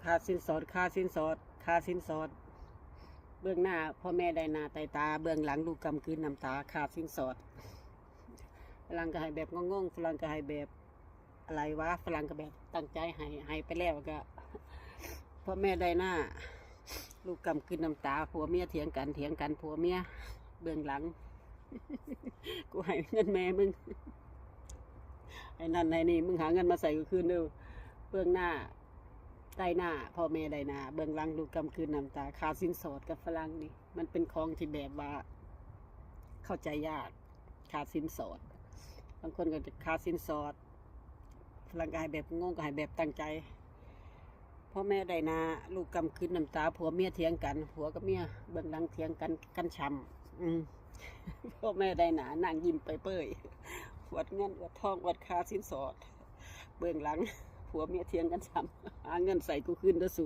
ค่าสินสอดค่าสินสอดค่าสินสอดเบื้องหน้าพ่อแม่ได้หน้าไตตาเบื้องหลังลูกกำกืนน้ำตาค่าสินสอดฝรั่งก็ให้แบบงงๆฝรั่งก็ให้แบบอะไรวะฝรั่งก็แบบตั้งใจให้ไปแล้วก็พ่อแม่ได้หน้าลูกกำกืนน้ำตาผัวเมียเถียงกันผัวเมียเบื้องหลังกูให้เงินแม่มึงไอ้นั่นไอ้นี่มึงหาเงินมาใส่กูคืนดูเบื้องหน้าได้หน้าพ่อแม่ได้หน้าเบื้องหลังลูกกำคืนน้ำตาค่าสินสอดกับฝรั่งนี่มันเป็นของที่แบบว่าเข้าใจยากค่าสินสอดบางคนก็จะค่าสินสอดฝรั่งก็ให้แบบงงก็ให้แบบตั้งใจพ่อแม่ได้หน้าลูกกำคืนน้ำตาผัวเมียเถียงกันผัวกับเมียเบื้องหลังเถียงกันช้ำพ่อแม่ได้หนานั่งยิ้มไปเปื่อยวัดเงินวัดทองวัดค่าสินสอดเบื้องหลังผัวเมียเถียงกันซ้ำหาเงินใส่กูคืนเด้อสู